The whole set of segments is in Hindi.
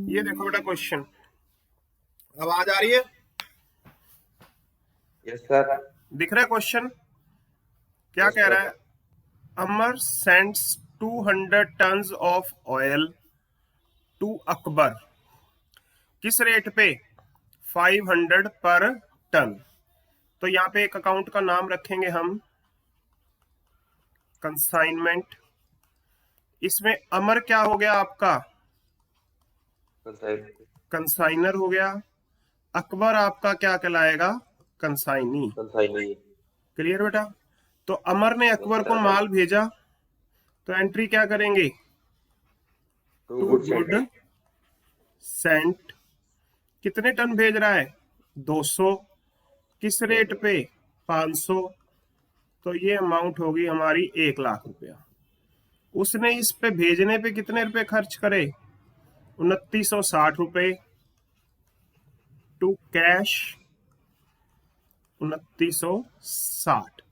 ये देखो बेटा क्वेश्चन, आवाज आ रही है? Yes sir. दिख रहा है क्वेश्चन? क्या कह रहा है? Amar sends 200 tons of oil to Akbar, किस रेट पे? 500 पर टन। तो यहाँ पे एक अकाउंट का नाम रखेंगे हम, कंसाइनमेंट। इसमें अमर क्या हो गया आपका? कंसाइनर हो गया। अकबर आपका क्या कहलाएगा? कंसाइनी। क्लियर बेटा? तो अमर ने अकबर को माल भेजा, तो एंट्री क्या करेंगे? Two good cent. कितने टन भेज रहा है? 200। किस रेट पे? 500। तो ये अमाउंट होगी हमारी 1,00,000 रुपया। उसने इस पे भेजने पे कितने रुपए खर्च करे? 2960 रुपए टू कैश, 2960।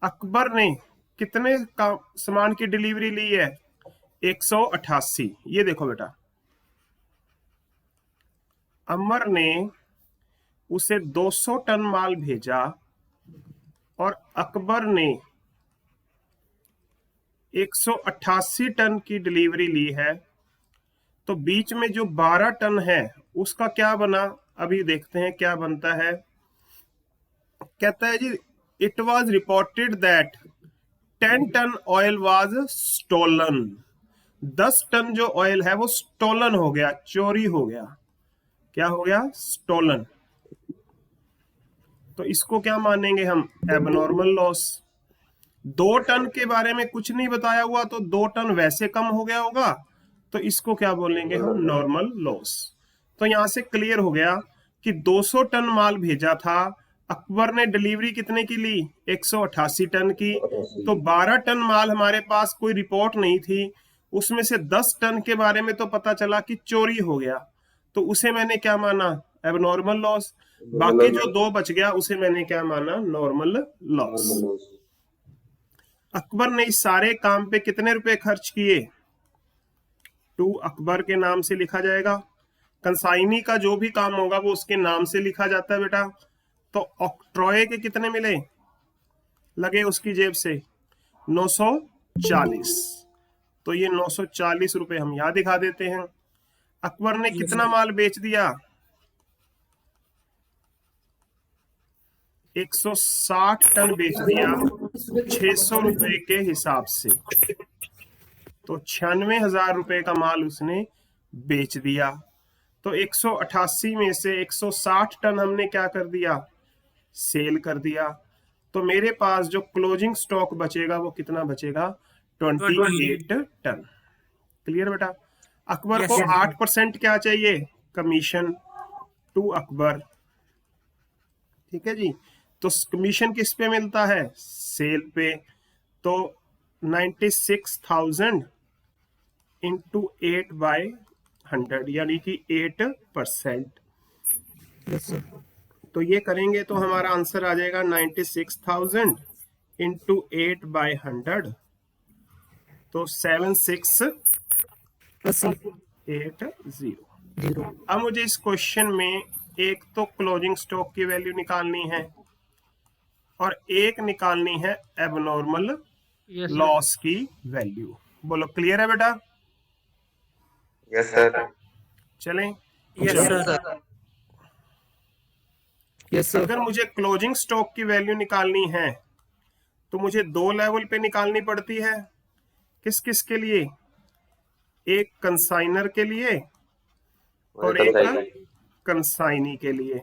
अकबर ने कितने का सामान की डिलीवरी ली है? 188। ये देखो बेटा, अमर ने उसे 200 टन माल भेजा और अकबर ने 188 टन की डिलीवरी ली है। तो बीच में जो 12 टन है उसका क्या बना? अभी देखते हैं क्या बनता है। कहता है जी, it was reported that 10 ton oil was stolen. 10 ton जो ऑयल है वो स्टोलन हो गया, चोरी हो गया। क्या हो गया? स्टोलन। तो इसको क्या मानेंगे हम? Abnormal loss. 2 टन के बारे में कुछ नहीं बताया हुआ, तो 2 टन वैसे कम हो गया होगा, तो इसको क्या बोलेंगे हम? Normal loss. तो यहां से क्लियर हो गया कि 200 टन माल भेजा था, अकबर ने डिलीवरी कितने की ली? 188 टन की। तो 12 टन माल हमारे पास कोई रिपोर्ट नहीं थी, उसमें से 10 टन के बारे में तो पता चला कि चोरी हो गया, तो उसे मैंने क्या माना? Abnormal loss. बाकी जो 2 बच गया उसे मैंने क्या माना? Normal loss. अकबर ने इस सारे काम पे कितने रुपए खर्च किए? टू अकबर के नाम से लिखा जाएगा। कंसाइनी का जो भी काम होगा वो उसके नाम से लिखा जाता है बेटा। तो ऑक्ट्रॉय के कितने मिले? लगे उसकी जेब से 940। तो ये 940 रुपए हम यहां दिखा देते हैं। अकबर ने कितना माल बेच दिया? 160 टन बेच दिया 600 रुपए के हिसाब से। तो 96,000 रुपए का माल उसने बेच दिया। तो 188 में से 160 टन हमने क्या कर दिया? सेल कर दिया। तो मेरे पास जो क्लोजिंग स्टॉक बचेगा वो कितना बचेगा? 28 टन। क्लियर बेटा? अकबर को 8% क्या चाहिए? Commission to Akbar. ठीक है जी। तो कमीशन किस पे मिलता है? सेल पे। तो 96,000 इंटू 8/100 यानी कि 8%। तो ये करेंगे तो हमारा आंसर आ जाएगा 96,000 इंटू 8/100, तो 7680। अब मुझे इस क्वेश्चन में एक तो क्लोजिंग स्टॉक की वैल्यू निकालनी है और एक निकालनी है एबनॉर्मल लॉस की वैल्यू। बोलो क्लियर है बेटा? Yes sir. चलें? Yes sir. Yes sir. अगर मुझे क्लोजिंग स्टॉक की वैल्यू निकालनी है तो मुझे 2 लेवल पे निकालनी पड़ती है। किस किस के लिए? एक कंसाइनर के लिए और एक कंसाइनी के लिए।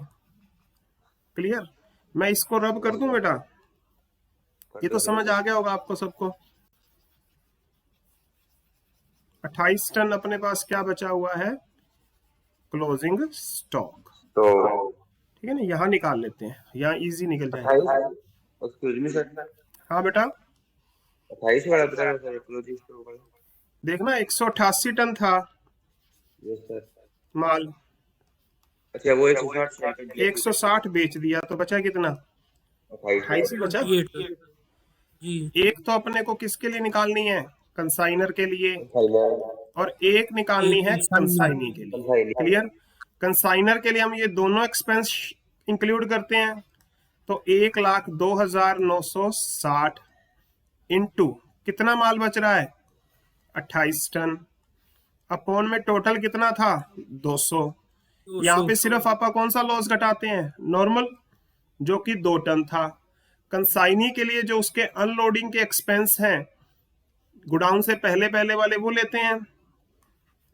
क्लियर? मैं इसको रब कर दूं बेटा? ये तो समझ आ गया होगा आपको सबको। 28 टन अपने पास क्या बचा हुआ है? Closing stock. ठीक है ना? यहाँ निकाल लेते हैं, यहाँ इजी निकल जाएगा। हाँ बेटा, 28 वाला बता रहा सर, क्लोजिंग स्टॉक वाला। देखना 188 टन था यस सर। माल। अच्छा वो 160 160 बेच दिया तो बचा कितना? 28 ही बचा। जी। एक तो अपने को किसके लिए निकालनी है? कंसाइनर के लिए। और एक निकालनी है कंसाइनी के लिए। क्लियर? कंसाइनर के लिए हम ये दोनों एक्सपेंस इंक्लूड करते हैं, तो 1,02,960 इंटू कितना माल बच रहा है 28 टन, अपॉन में टोटल कितना था 200। यहाँ पे सिर्फ आपा कौन सा लॉस घटाते हैं, नॉर्मल, जो कि 2 टन था। कंसाइनी के लिए जो उसके अनलोडिंग के एक्सपेंस हैं गुडाउन से पहले पहले वाले, वो लेते हैं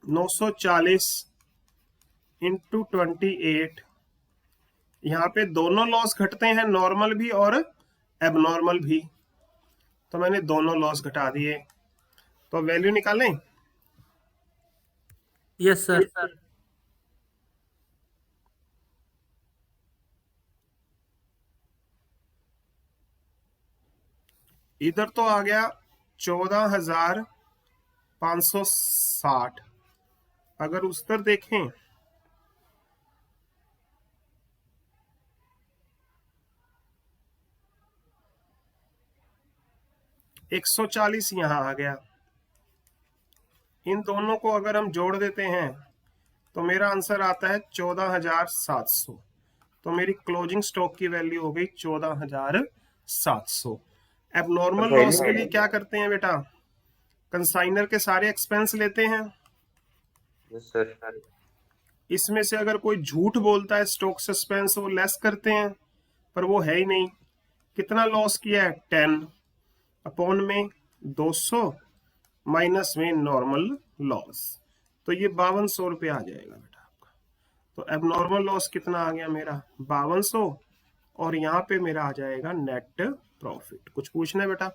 940 इंटू 28। यहाँ पे दोनों लॉस घटते हैं, नॉर्मल भी और एबनॉर्मल भी, तो मैंने दोनों लॉस घटा दिए। तो वैल्यू निकालें? Yes sir. इधर तो आ गया 14,560। अगर उस तरफ देखें, $140 यहां आ गया। इन दोनों को अगर हम जोड़ देते हैं तो मेरा आंसर आता है 14,700। तो मेरी क्लोजिंग स्टॉक की वैल्यू हो गई 14,700। एबनॉर्मल लॉस के लिए क्या करते हैं बेटा, कंसाइनर के सारे एक्सपेंस लेते हैं। Yes sir. इसमें से अगर कोई झूठ बोलता है स्टॉक सस्पेंस, वो लेस करते हैं, पर वो है ही नहीं। कितना लॉस किया है 10, अपॉन में 200 माइनस में नॉर्मल लॉस, तो ये 5200 रुपये आ जाएगा बेटा आपका। तो एबनॉर्मल लॉस कितना आ गया मेरा 5200, और यहाँ पे मेरा आ जाएगा नेट प्रॉफिट। कुछ पूछना है बेटा?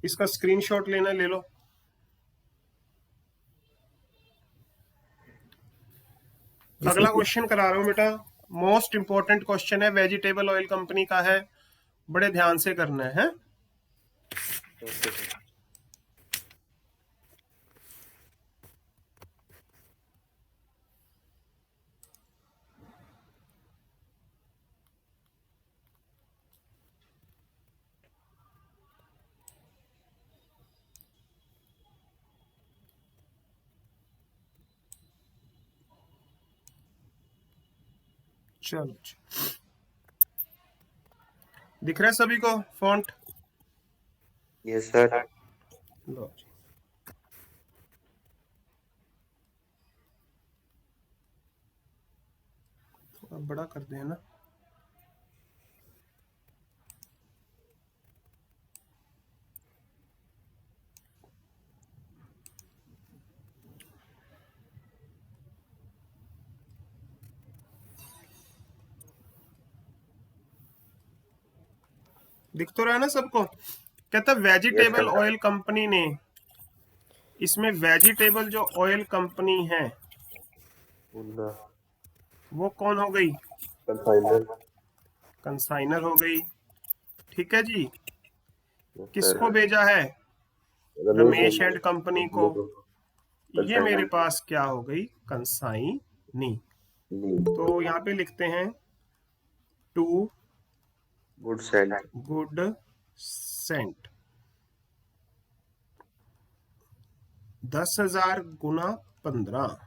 इसका स्क्रीनशॉट लेना, ले लो। अगला क्वेश्चन करा रहा हूं बेटा, मोस्ट इंपॉर्टेंट क्वेश्चन है, वेजिटेबल ऑयल कंपनी का है, बड़े ध्यान से करना है। चलो, दिख रहा है सभी को फॉन्ट? Yes sir. लो जी, थोड़ा बड़ा कर दें ना। दिख तो रहा है ना सबको? कहता वेजिटेबल ऑयल कंपनी ने, इसमें वेजिटेबल जो ऑयल कंपनी है वो कौन हो गई, कंसाइनर हो गई। ठीक है जी, किसको भेजा है, रमेश एंड कंपनी को। ये मेरे पास क्या हो गई, कंसाइनी। तो यहाँ पे लिखते हैं टू गुड सेंट 10,000 गुना 15,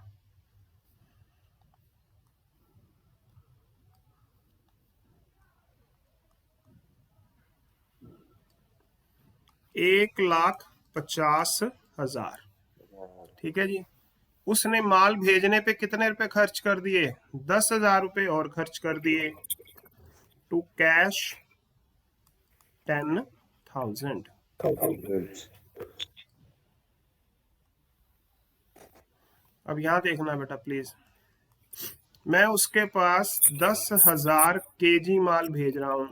1,50,000। ठीक है जी। उसने माल भेजने पे कितने रुपए खर्च कर दिए, 10,000 रुपए और खर्च कर दिए, टू कैश 10,000। अब यहां देखना बेटा प्लीज, मैं उसके पास 10,000 केजी माल भेज रहा हूं,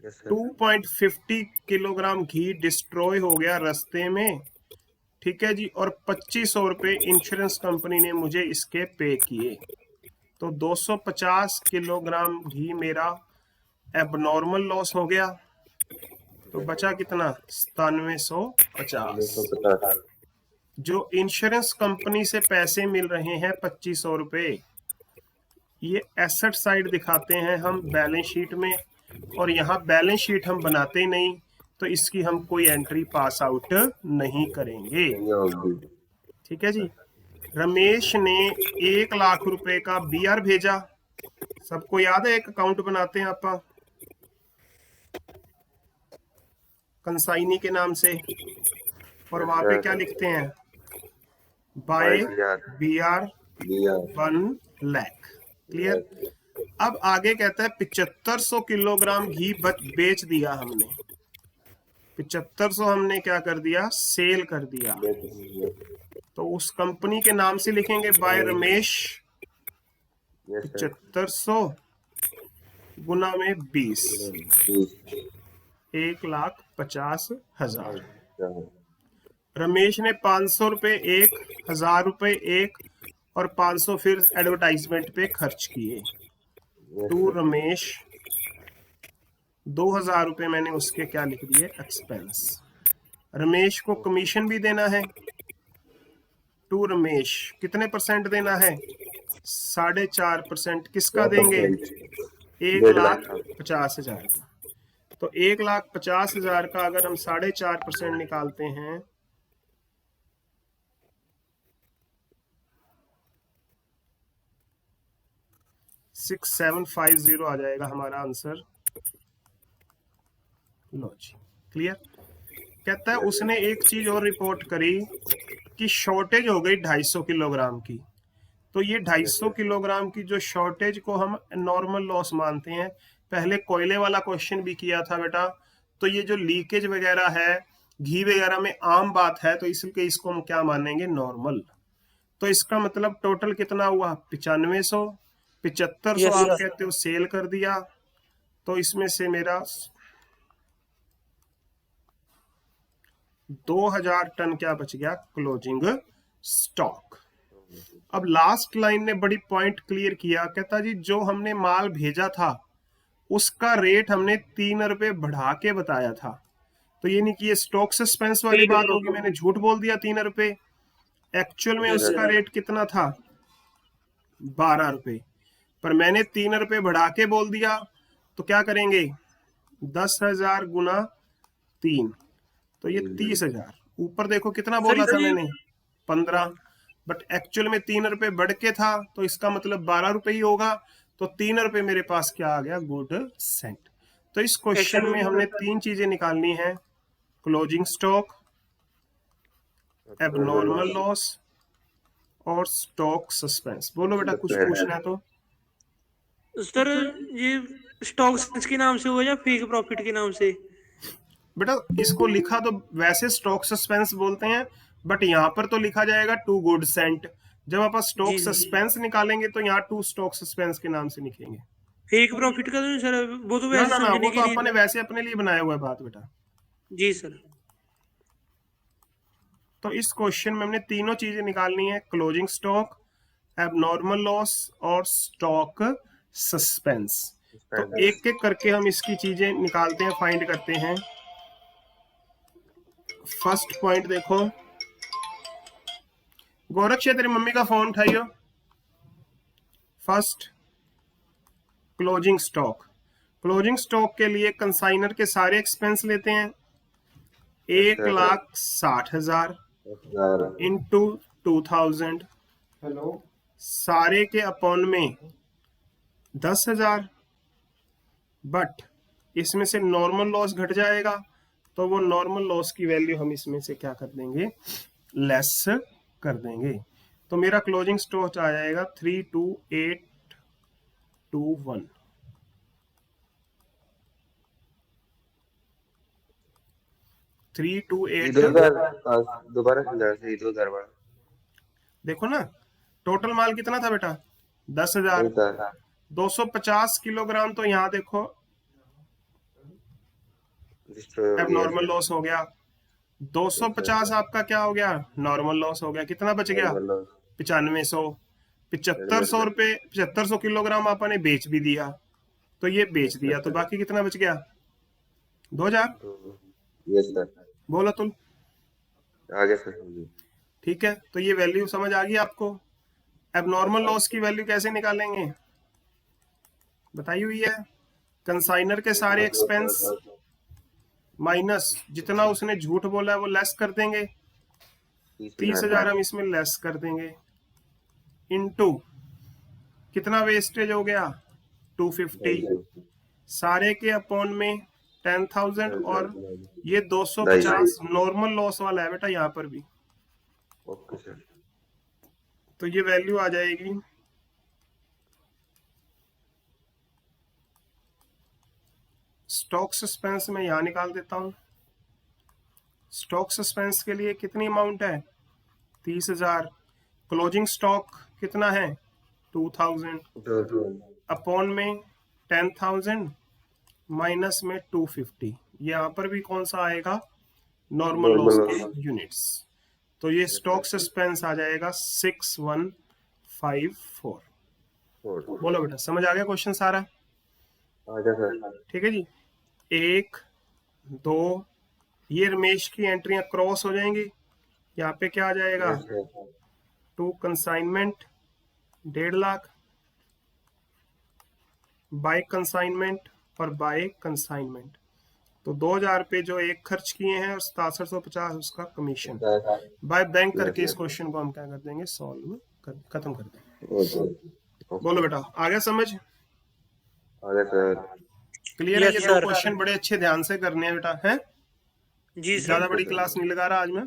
2.50 किलोग्राम घी डिस्ट्रॉय हो गया रास्ते में। ठीक है जी, और 2500 रुपए इंश्योरेंस कंपनी ने मुझे इसके पे किए, तो 250 किलोग्राम घी मेरा एबनॉर्मल लॉस हो गया। तो बचा कितना, 9750। जो इंश्योरेंस कंपनी से पैसे मिल रहे हैं 2500 रुपए, ये एसेट साइड दिखाते हैं हम बैलेंस शीट में, और यहाँ बैलेंस शीट हम बनाते ही नहीं, तो इसकी हम कोई एंट्री पास आउट नहीं करेंगे। नहीं होगी। ठीक है जी। रमेश ने 1 लाख रुपए का बीआर भेजा। सबको याद है, एक अकाउंट बनाते हैं आप कंसाइनी के नाम से, और यस वहां पे सर। क्या लिखते हैं, by by BR BR BR 1 lakh. Clear. अब आगे कहता है 7500 किलोग्राम घी बेच दिया हमने। 7500 हमने क्या कर दिया, सेल कर दिया। तो उस कंपनी के नाम से लिखेंगे बाय रमेश यस सर। 7500 गुना में 20, 1,50,000। रमेश ने 500 रुपए एक, 1000 रुपए एक, और 500 फिर एडवर्टाइजमेंट पे खर्च किए। टू रमेश 2000 रुपए मैंने उसके क्या लिख दिए, एक्सपेंस। रमेश को कमीशन भी देना है। टू रमेश कितने परसेंट देना है, 4.5%। किसका देंगे, 1,50,000 का। तो 1,50,000 का अगर हम 4.5% निकालते हैं, 6750 आ जाएगा हमारा आंसर। लो जी, क्लियर। कहता है उसने एक चीज और रिपोर्ट करी कि शॉर्टेज हो गई 250 किलोग्राम की। तो ये 250 किलोग्राम की जो शॉर्टेज को हम नॉर्मल लॉस मानते हैं। पहले कोयले वाला क्वेश्चन भी किया था बेटा, तो ये जो लीकेज वगैरह है घी वगैरह में आम बात है, तो इसलिए इसको हम क्या मानेंगे, नॉर्मल। तो इसका मतलब टोटल कितना हुआ, 9500। 7500 यस आप सर। कहते हो सेल कर दिया, तो इसमें से मेरा 2000 टन क्या बच गया, क्लोजिंग स्टॉक। अब लास्ट लाइन ने बड़ी पॉइंट क्लियर किया, कहता जी जो हमने माल भेजा था उसका रेट हमने 3 रुपए बढ़ा के बताया था। तो ये नहीं कि ये स्टॉक सस्पेंस वाली ठीक है बात सर। होगी, मैंने झूठ बोल दिया 3 रुपए। एक्चुअल में यस उसका सर। रेट कितना था, 12 रुपए, पर मैंने 3 रुपए बढ़ा के बोल दिया। तो क्या करेंगे, 10,000 गुना 3, तो ये 30,000। ऊपर देखो कितना सर बोला था ये मैंने, 15, बट एक्चुअल में 3 रुपए बढ़ के था, तो इसका मतलब 12 रुपए ही होगा। तो 3 रुपए मेरे पास क्या आ गया, गुड सेंट। तो इस क्वेश्चन में हमने 3 चीजें निकालनी है, क्लोजिंग स्टॉक, एबनॉर्मल लॉस और स्टॉक सस्पेंस। बोलो बेटा कुछ पूछना है तो। सर ये स्टॉक के नाम से हुआ या फेक प्रॉफिट के नाम से? बेटा इसको लिखा तो वैसे स्टॉक सस्पेंस बोलते हैं, बट यहाँ पर तो लिखा जाएगा टू गुड सेंट। जब आप स्टॉक जी जी। सस्पेंस निकालेंगे तो यहाँ टू स्टॉक सस्पेंस के नाम से लिखेंगे। फेक प्रॉफिट का तो नहीं सर, वो तो ना वैसे ना ना, वो समझने तो के लिए अपने था। वैसे अपने लिए बनाया हुआ है बात बेटा। जी सर। तो इस क्वेश्चन में हमने तीनों चीजें निकालनी है, क्लोजिंग स्टॉक, एबनॉर्मल लॉस और स्टॉक सस्पेंस। तो एक एक करके हम इसकी चीजें निकालते हैं, फाइंड करते हैं। फर्स्ट पॉइंट देखो, गोरक्ष तेरी मम्मी का फोन उठाइयो। First closing stock. Closing stock के लिए कंसाइनर के सारे एक्सपेंस लेते हैं, 1,60,000 इंटू 2000, सारे के अपॉन में 10,000। बट इसमें से नॉर्मल लॉस घट जाएगा, तो वो नॉर्मल लॉस की वैल्यू हम इसमें से क्या कर देंगे, लेस कर देंगे। तो मेरा क्लोजिंग स्टॉक आ जाएगा 32821। 328, दोबारा समझा से इधर बार। देखो ना टोटल माल कितना था बेटा, 10,000। 250 किलोग्राम, तो यहाँ देखो एबनॉर्मल लॉस हो गया। 250 आपका क्या हो गया, नॉर्मल लॉस हो गया। कितना बच गया, 9500। 7500 रुपए, 7500 किलोग्राम आपने बेच भी दिया, तो ये बेच दिया, तो बाकी कितना बच गया, 2000। Yes sir. बोलो तुम। आगे सर समझिए। ठीक है, तो ये वैल्यू समझ आ गई आपको। एबनॉर्मल लॉस की वैल्यू कैसे निकालेंगे बताई हुई है, कंसाइनर के सारे एक्सपेंस माइनस जितना उसने झूठ बोला है वो लेस कर देंगे, 30,000 हम इसमें लेस कर देंगे, इनटू कितना वेस्टेज हो गया 250, सारे के अपॉन में 10,000 और ये 250 नॉर्मल लॉस वाला है बेटा यहाँ पर भी। Okay sir. तो ये वैल्यू आ जाएगी स्टॉक सस्पेंस में यहां निकाल देता हूं। स्टॉक सस्पेंस के लिए कितनी अमाउंट है 30,000, क्लोजिंग स्टॉक कितना है 2,000 अपॉन में 10,000 माइनस में 250, यहाँ पर भी कौन सा आएगा नॉर्मल लॉस के यूनिट्स। तो ये स्टॉक सस्पेंस आ जाएगा 6154। बोलो बेटा समझ आ गया क्वेश्चन सारा? ठीक है जी। 1 2 ये रमेश की एंट्रियां क्रॉस हो जाएंगी, यहाँ पे क्या आ जाएगा 2 कंसाइनमेंट 1.5 लाख, बाय कंसाइनमेंट और बाय कंसाइनमेंट। तो 2,000 रुपये जो एक खर्च किए हैं और 6750 उसका कमीशन। बाय बैंक करके इस क्वेश्चन को हम क्या कर देंगे सॉल्व खत्म कर देंगे। बोलो बेटा आ गया समझ? क्लियर है? ये 2 क्वेश्चन बड़े अच्छे ध्यान से करने हैं बेटा, हैं? जी सर। ज्यादा बड़ी क्लास नहीं लगा रहा आज मैं।